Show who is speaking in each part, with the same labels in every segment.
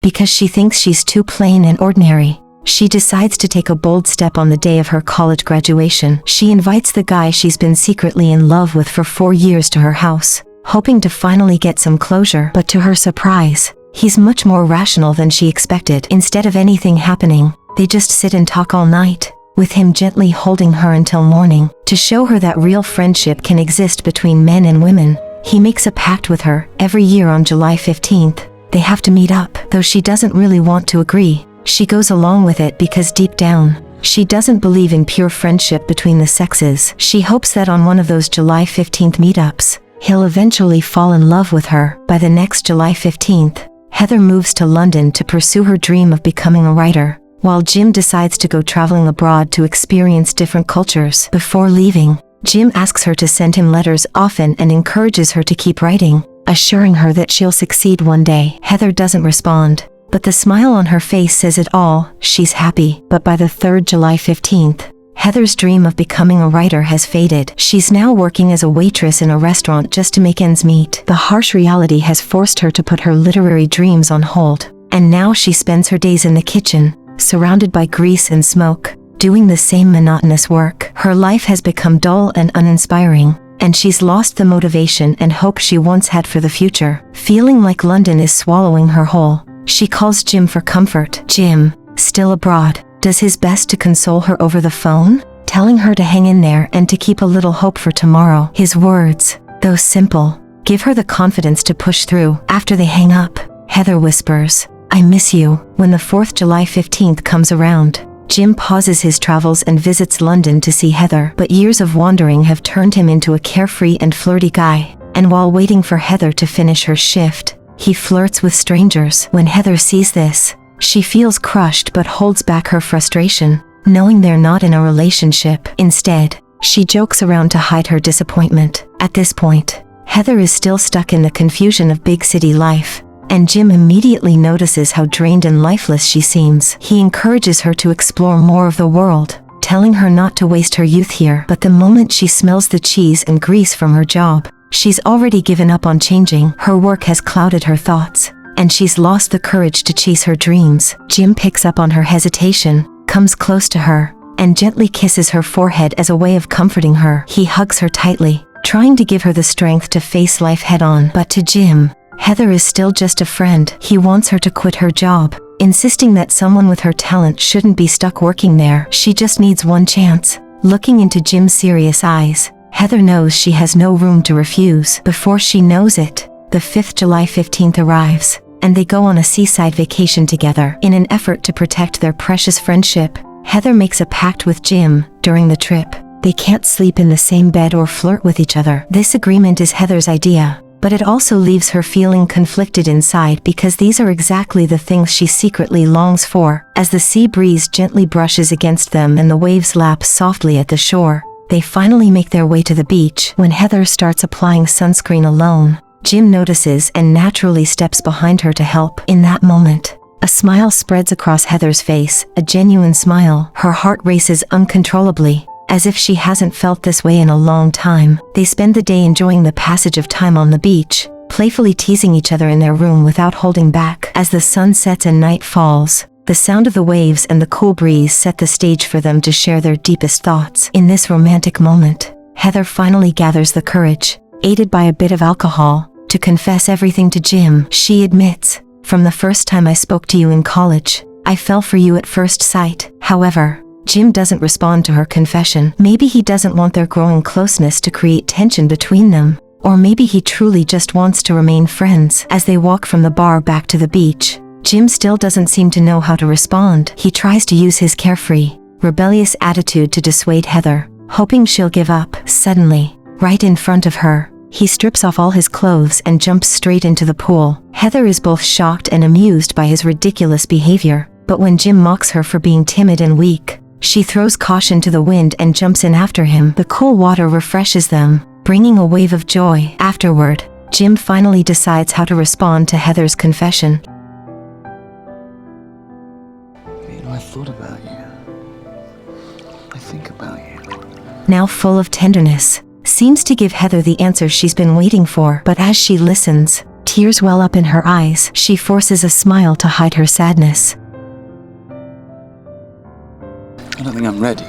Speaker 1: because she thinks she's too plain and ordinary. She decides to take a bold step on the day of her college graduation. She invites the guy she's been secretly in love with for 4 years to her house, hoping to finally get some closure. But to her surprise, he's much more rational than she expected. Instead of anything happening, they just sit and talk all night, with him gently holding her until morning. To show her that real friendship can exist between men and women, he makes a pact with her. Every year on July 15th, they have to meet up. Though she doesn't really want to agree, she goes along with it because deep down, she doesn't believe in pure friendship between the sexes. She hopes that on one of those July 15th meetups, he'll eventually fall in love with her. By the next July 15th, Heather moves to London to pursue her dream of becoming a writer, while Jim decides to go traveling abroad to experience different cultures. Before leaving, Jim asks her to send him letters often and encourages her to keep writing, assuring her that she'll succeed one day. Heather doesn't respond, but the smile on her face says it all. She's happy. But by the 3rd July 15th, Heather's dream of becoming a writer has faded. She's now working as a waitress in a restaurant just to make ends meet. The harsh reality has forced her to put her literary dreams on hold, and now she spends her days in the kitchen, surrounded by grease and smoke, doing the same monotonous work. Her life has become dull and uninspiring, and she's lost the motivation and hope she once had for the future. Feeling like London is swallowing her whole, she calls Jim for comfort. Jim, still abroad, does his best to console her over the phone, telling her to hang in there and to keep a little hope for tomorrow. His words, though simple, give her the confidence to push through. After they hang up, Heather whispers, "I miss you." When the 4th July 15th comes around, Jim pauses his travels and visits London to see Heather. But years of wandering have turned him into a carefree and flirty guy, and while waiting for Heather to finish her shift, he flirts with strangers. When Heather sees this, she feels crushed but holds back her frustration, knowing they're not in a relationship. Instead, she jokes around to hide her disappointment. At this point, Heather is still stuck in the confusion of big city life, and Jim immediately notices how drained and lifeless she seems. He encourages her to explore more of the world, telling her not to waste her youth here. But the moment she smells the cheese and grease from her job, she's already given up on changing. Her work has clouded her thoughts, and she's lost the courage to chase her dreams. Jim picks up on her hesitation, comes close to her, and gently kisses her forehead as a way of comforting her. He hugs her tightly, trying to give her the strength to face life head-on. But to Jim, Heather is still just a friend. He wants her to quit her job, insisting that someone with her talent shouldn't be stuck working there. She just needs one chance. Looking into Jim's serious eyes, Heather knows she has no room to refuse. Before she knows it, the 5th July 15th arrives, and they go on a seaside vacation together. In an effort to protect their precious friendship, Heather makes a pact with Jim. During the trip, they can't sleep in the same bed or flirt with each other. This agreement is Heather's idea, but it also leaves her feeling conflicted inside because these are exactly the things she secretly longs for. As the sea breeze gently brushes against them and the waves lap softly at the shore, they finally make their way to the beach. When Heather starts applying sunscreen alone, Jim notices and naturally steps behind her to help. In that moment, a smile spreads across Heather's face, a genuine smile. Her heart races uncontrollably, as if she hasn't felt this way in a long time. They spend the day enjoying the passage of time on the beach, playfully teasing each other in their room without holding back. As the sun sets and night falls, the sound of the waves and the cool breeze set the stage for them to share their deepest thoughts. In this romantic moment, Heather finally gathers the courage, aided by a bit of alcohol, to confess everything to Jim. She admits, "From the first time I spoke to you in college, I fell for you at first sight." However, Jim doesn't respond to her confession. Maybe he doesn't want their growing closeness to create tension between them, or maybe he truly just wants to remain friends. As they walk from the bar back to the beach, Jim still doesn't seem to know how to respond. He tries to use his carefree, rebellious attitude to dissuade Heather, hoping she'll give up. Suddenly, right in front of her, he strips off all his clothes and jumps straight into the pool. Heather is both shocked and amused by his ridiculous behavior, but when Jim mocks her for being timid and weak, she throws caution to the wind and jumps in after him. The cool water refreshes them, bringing a wave of joy. Afterward, Jim finally decides how to respond to Heather's confession.
Speaker 2: I thought about you. I think about you.
Speaker 1: Now full of tenderness, seems to give Heather the answer she's been waiting for. But as she listens, Tears well up in her eyes. She forces a smile to hide her sadness.
Speaker 2: I don't think I'm ready.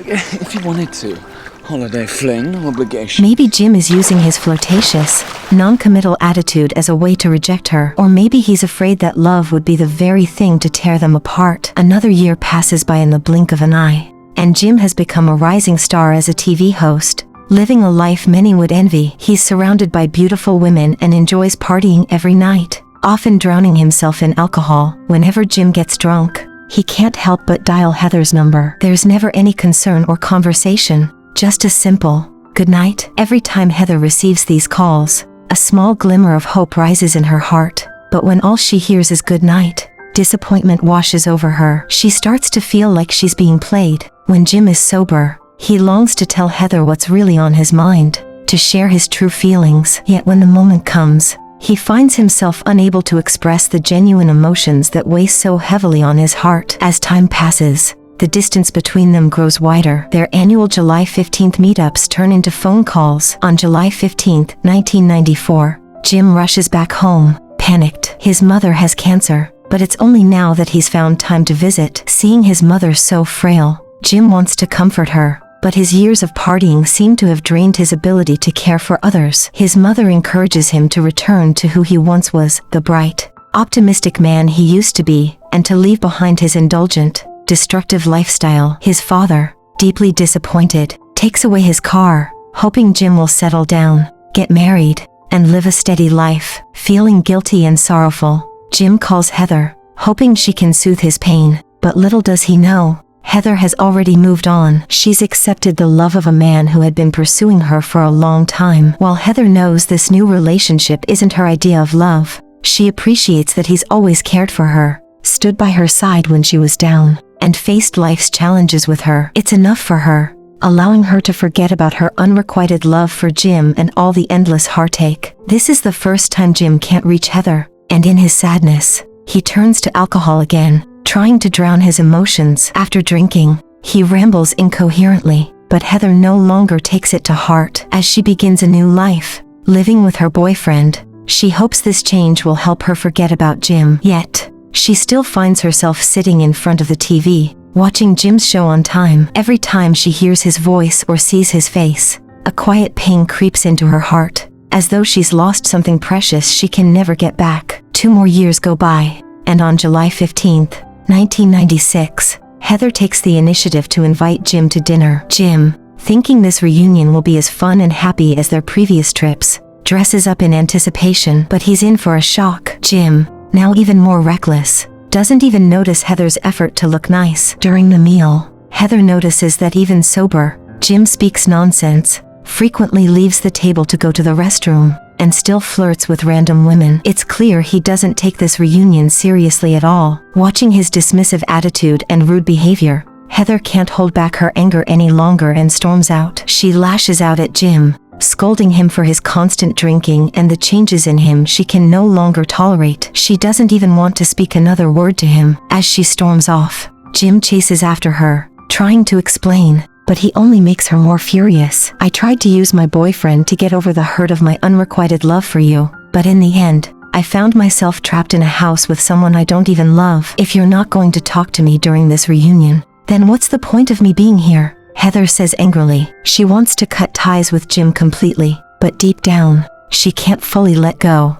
Speaker 2: If you wanted to. Holiday fling, no obligation.
Speaker 1: Maybe Jim is using his flirtatious, non-committal attitude as a way to reject her. Or maybe he's afraid that love would be the very thing to tear them apart. Another year passes by in the blink of an eye, and Jim has become a rising star as a TV host, living a life many would envy. He's surrounded by beautiful women and enjoys partying every night, often drowning himself in alcohol. Whenever Jim gets drunk, he can't help but dial Heather's number. There's never any concern or conversation, just a simple, good night. Every time Heather receives these calls, a small glimmer of hope rises in her heart. But when all she hears is good night, disappointment washes over her. She starts to feel like she's being played. When Jim is sober, he longs to tell Heather what's really on his mind, to share his true feelings. Yet when the moment comes, he finds himself unable to express the genuine emotions that weigh so heavily on his heart. As time passes, the distance between them grows wider. Their annual July 15th meetups turn into phone calls. On July 15th, 1994, Jim rushes back home, panicked. His mother has cancer, but it's only now that he's found time to visit. Seeing his mother so frail, Jim wants to comfort her, but his years of partying seem to have drained his ability to care for others. His mother encourages him to return to who he once was, the bright, optimistic man he used to be, and to leave behind his indulgent, destructive lifestyle. His father, deeply disappointed, takes away his car, hoping Jim will settle down, get married, and live a steady life. Feeling guilty and sorrowful, Jim calls Heather, hoping she can soothe his pain. But little does he know, Heather has already moved on. She's accepted the love of a man who had been pursuing her for a long time. While Heather knows this new relationship isn't her idea of love, she appreciates that he's always cared for her, stood by her side when she was down, and faced life's challenges with her. It's enough for her, allowing her to forget about her unrequited love for Jim and all the endless heartache. This is the first time Jim can't reach Heather, and in his sadness, he turns to alcohol again, trying to drown his emotions. After drinking, he rambles incoherently, but Heather no longer takes it to heart. As she begins a new life, living with her boyfriend, she hopes this change will help her forget about Jim. Yet, she still finds herself sitting in front of the TV, watching Jim's show on time. Every time she hears his voice or sees his face, a quiet pain creeps into her heart, as though she's lost something precious she can never get back. 2 more years go by, and on July 15th, 1996, Heather takes the initiative to invite Jim to dinner. Jim, thinking this reunion will be as fun and happy as their previous trips, dresses up in anticipation, but he's in for a shock. Jim, now even more reckless, doesn't even notice Heather's effort to look nice. During the meal, Heather notices that even sober, Jim speaks nonsense, frequently leaves the table to go to the restroom, and still flirts with random women. It's clear he doesn't take this reunion seriously at all. Watching his dismissive attitude and rude behavior, Heather can't hold back her anger any longer and storms out. She lashes out at Jim, scolding him for his constant drinking and the changes in him she can no longer tolerate. She doesn't even want to speak another word to him. As she storms off, Jim chases after her, trying to explain, but he only makes her more furious. I tried to use my boyfriend to get over the hurt of my unrequited love for you, but in the end, I found myself trapped in a house with someone I don't even love. If you're not going to talk to me during this reunion, then what's the point of me being here? Heather says angrily. She wants to cut ties with Jim completely, but deep down, she can't fully let go.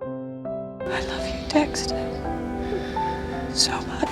Speaker 3: I love you, Dexter. So much.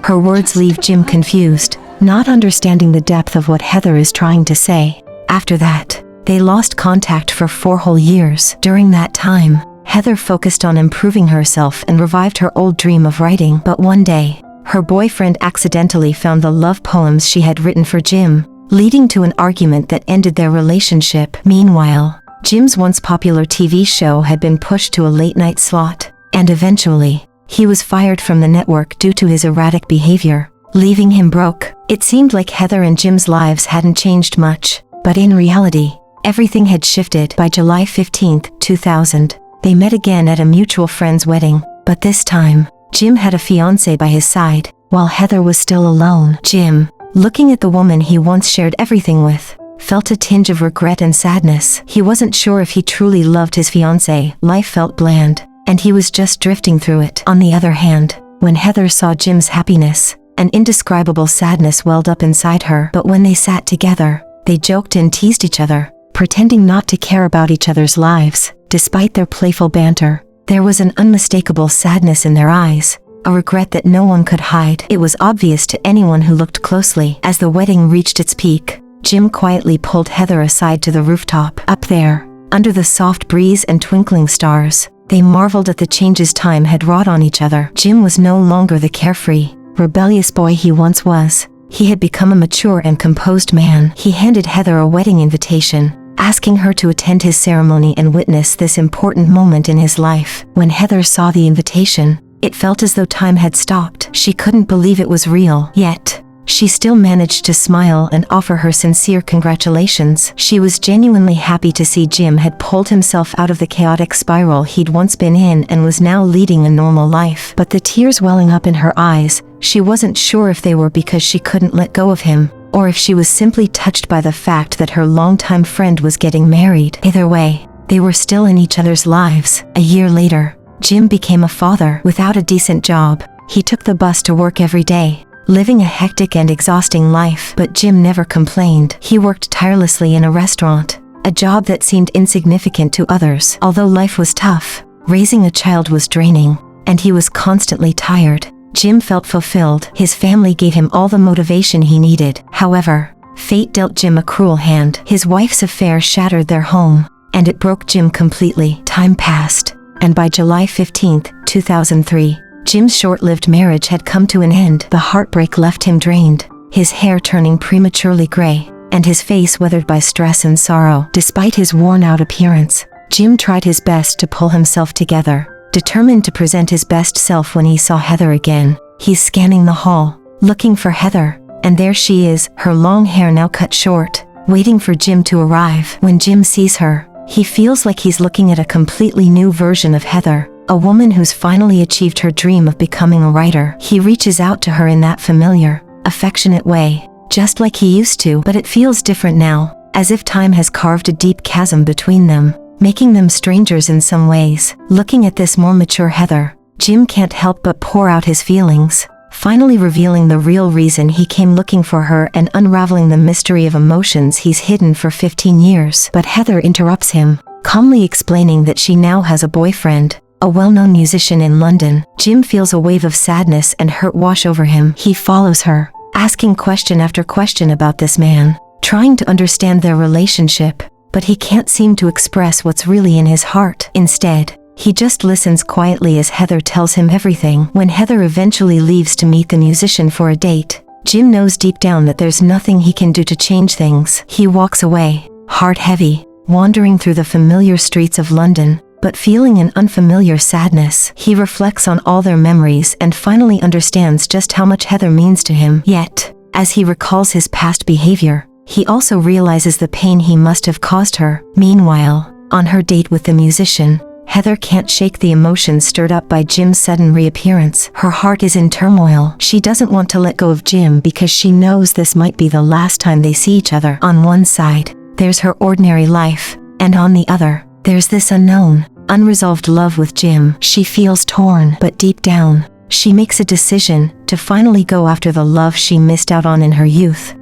Speaker 1: Her words leave Jim confused, not understanding the depth of what Heather is trying to say. After that, they lost contact for 4 whole years. During that time, Heather focused on improving herself and revived her old dream of writing. But one day, her boyfriend accidentally found the love poems she had written for Jim, leading to an argument that ended their relationship. Meanwhile, Jim's once popular TV show had been pushed to a late-night slot, and eventually, he was fired from the network due to his erratic behavior, leaving him broke. It seemed like Heather and Jim's lives hadn't changed much, but in reality, everything had shifted. By July 15, 2000, they met again at a mutual friend's wedding, but this time, Jim had a fiancée by his side, while Heather was still alone. Jim, looking at the woman he once shared everything with, felt a tinge of regret and sadness. He wasn't sure if he truly loved his fiancée. Life felt bland, and he was just drifting through it. On the other hand, when Heather saw Jim's happiness, an indescribable sadness welled up inside her. But when they sat together, they joked and teased each other, pretending not to care about each other's lives. Despite their playful banter, there was an unmistakable sadness in their eyes, a regret that no one could hide. It was obvious to anyone who looked closely. As the wedding reached its peak, Jim quietly pulled Heather aside to the rooftop. Up there, under the soft breeze and twinkling stars, they marveled at the changes time had wrought on each other. Jim was no longer the carefree, rebellious boy he once was. He had become a mature and composed man. He handed Heather a wedding invitation, asking her to attend his ceremony and witness this important moment in his life. When Heather saw the invitation, it felt as though time had stopped. She couldn't believe it was real. Yet, she still managed to smile and offer her sincere congratulations. She was genuinely happy to see Jim had pulled himself out of the chaotic spiral he'd once been in and was now leading a normal life. But the tears welling up in her eyes, she wasn't sure if they were because she couldn't let go of him, or if she was simply touched by the fact that her longtime friend was getting married. Either way, they were still in each other's lives. A year later, Jim became a father. Without a decent job, he took the bus to work every day, living a hectic and exhausting life. But Jim never complained. He worked tirelessly in a restaurant, a job that seemed insignificant to others. Although life was tough, raising a child was draining, and he was constantly tired, Jim felt fulfilled. His family gave him all the motivation he needed. However, fate dealt Jim a cruel hand. His wife's affair shattered their home, and it broke Jim completely. Time passed, and by July 15, 2003, Jim's short-lived marriage had come to an end. The heartbreak left him drained, his hair turning prematurely gray, and his face weathered by stress and sorrow. Despite his worn-out appearance, Jim tried his best to pull himself together, determined to present his best self. When he saw Heather again, he's scanning the hall, looking for Heather, and there she is, her long hair now cut short, waiting for Jim to arrive. When Jim sees her, he feels like he's looking at a completely new version of Heather, a woman who's finally achieved her dream of becoming a writer. He reaches out to her in that familiar, affectionate way, just like he used to, but it feels different now, as if time has carved a deep chasm between them, making them strangers in some ways. Looking at this more mature Heather, Jim can't help but pour out his feelings, finally revealing the real reason he came looking for her and unraveling the mystery of emotions he's hidden for 15 years. But Heather interrupts him, calmly explaining that she now has a boyfriend, a well-known musician in London. Jim feels a wave of sadness and hurt wash over him. He follows her, asking question after question about this man, trying to understand their relationship, but he can't seem to express what's really in his heart. Instead, he just listens quietly as Heather tells him everything. When Heather eventually leaves to meet the musician for a date, Jim knows deep down that there's nothing he can do to change things. He walks away, heart heavy, wandering through the familiar streets of London, but feeling an unfamiliar sadness. He reflects on all their memories and finally understands just how much Heather means to him. Yet, as he recalls his past behavior, he also realizes the pain he must have caused her. Meanwhile, on her date with the musician, Heather can't shake the emotions stirred up by Jim's sudden reappearance. Her heart is in turmoil. She doesn't want to let go of Jim because she knows this might be the last time they see each other. On one side, there's her ordinary life, and on the other, there's this unknown, unresolved love with Jim. She feels torn, but deep down, she makes a decision to finally go after the love she missed out on in her youth.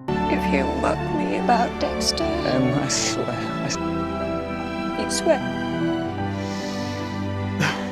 Speaker 3: If you mock me about Dexter,
Speaker 2: I swear.
Speaker 3: you swear.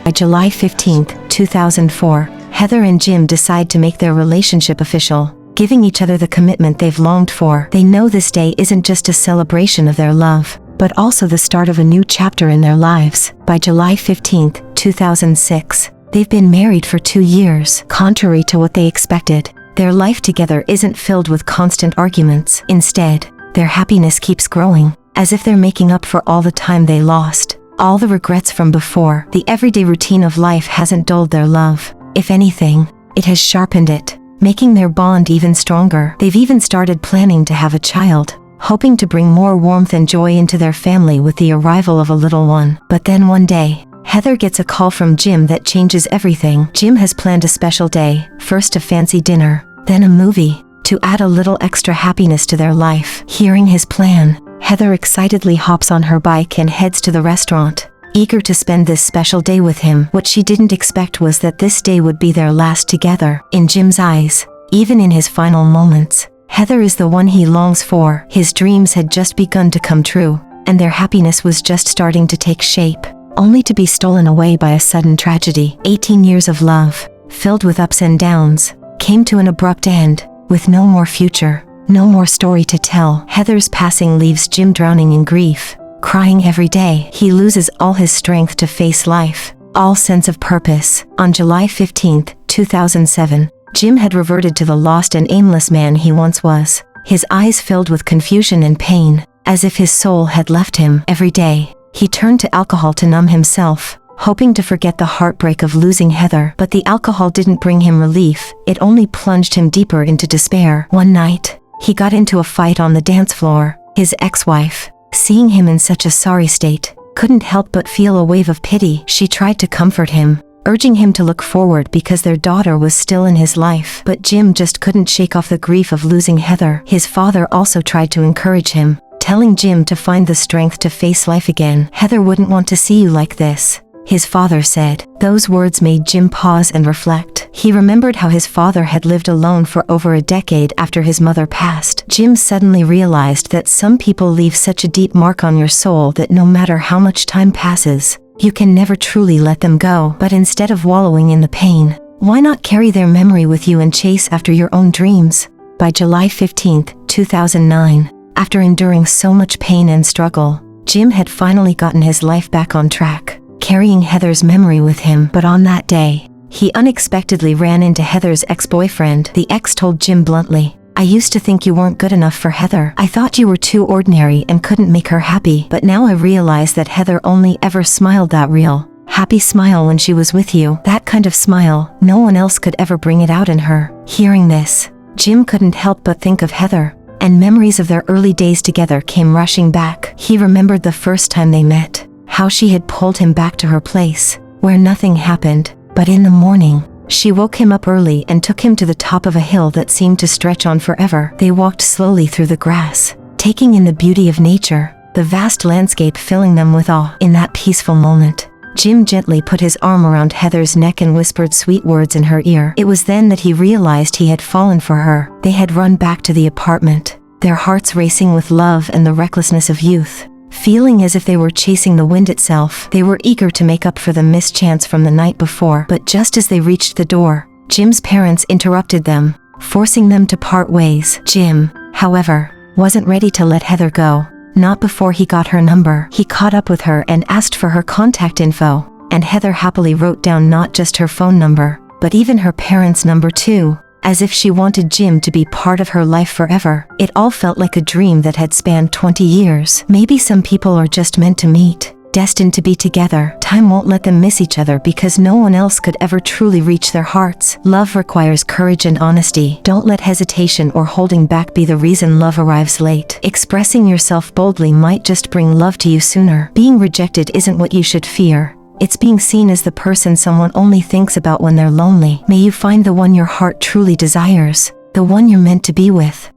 Speaker 1: By July 15, 2004, Heather and Jim decide to make their relationship official, giving each other the commitment they've longed for. They know this day isn't just a celebration of their love, but also the start of a new chapter in their lives. By July 15, 2006, they've been married for 2 years. Contrary to what they expected, their life together isn't filled with constant arguments. Instead, their happiness keeps growing, as if they're making up for all the time they lost, all the regrets from before. The everyday routine of life hasn't dulled their love. If anything, it has sharpened it, making their bond even stronger. They've even started planning to have a child, hoping to bring more warmth and joy into their family with the arrival of a little one. But then one day, Heather gets a call from Jim that changes everything. Jim has planned a special day, first a fancy dinner, then a movie, to add a little extra happiness to their life. Hearing his plan, Heather excitedly hops on her bike and heads to the restaurant, eager to spend this special day with him. What she didn't expect was that this day would be their last together. In Jim's eyes, even in his final moments, Heather is the one he longs for. His dreams had just begun to come true, and their happiness was just starting to take shape, only to be stolen away by a sudden tragedy. 18 years of love, filled with ups and downs, came to an abrupt end, with no more future, no more story to tell. Heather's passing leaves Jim drowning in grief, crying every day. He loses all his strength to face life, all sense of purpose. On July 15, 2007, Jim had reverted to the lost and aimless man he once was, his eyes filled with confusion and pain, as if his soul had left him. Every day, he turned to alcohol to numb himself, hoping to forget the heartbreak of losing Heather. But the alcohol didn't bring him relief, it only plunged him deeper into despair. One night, he got into a fight on the dance floor. His ex-wife, seeing him in such a sorry state, couldn't help but feel a wave of pity. She tried to comfort him, urging him to look forward because their daughter was still in his life. But Jim just couldn't shake off the grief of losing Heather. His father also tried to encourage him, telling Jim to find the strength to face life again. "Heather wouldn't want to see you like this," his father said. Those words made Jim pause and reflect. He remembered how his father had lived alone for over a decade after his mother passed. Jim suddenly realized that some people leave such a deep mark on your soul that no matter how much time passes, you can never truly let them go. But instead of wallowing in the pain, why not carry their memory with you and chase after your own dreams? By July 15, 2009, after enduring so much pain and struggle, Jim had finally gotten his life back on track, carrying Heather's memory with him. But on that day, he unexpectedly ran into Heather's ex-boyfriend. The ex told Jim bluntly, "I used to think you weren't good enough for Heather. I thought you were too ordinary and couldn't make her happy. But now I realize that Heather only ever smiled that real, happy smile when she was with you. That kind of smile, no one else could ever bring it out in her." Hearing this, Jim couldn't help but think of Heather, and memories of their early days together came rushing back. He remembered the first time they met, how she had pulled him back to her place, where nothing happened. But in the morning, she woke him up early and took him to the top of a hill that seemed to stretch on forever. They walked slowly through the grass, taking in the beauty of nature, the vast landscape filling them with awe. In that peaceful moment, Jim gently put his arm around Heather's neck and whispered sweet words in her ear. It was then that he realized he had fallen for her. They had run back to the apartment, their hearts racing with love and the recklessness of youth. Feeling as if they were chasing the wind itself, they were eager to make up for the missed chance from the night before. But just as they reached the door, Jim's parents interrupted them, forcing them to part ways. Jim, however, wasn't ready to let Heather go, not before he got her number. He caught up with her and asked for her contact info, and Heather happily wrote down not just her phone number, but even her parents' number too, as if she wanted Jim to be part of her life forever. It all felt like a dream that had spanned 20 years. Maybe some people are just meant to meet, destined to be together. Time won't let them miss each other because no one else could ever truly reach their hearts. Love requires courage and honesty. Don't let hesitation or holding back be the reason love arrives late. Expressing yourself boldly might just bring love to you sooner. Being rejected isn't what you should fear. It's being seen as the person someone only thinks about when they're lonely. May you find the one your heart truly desires, the one you're meant to be with.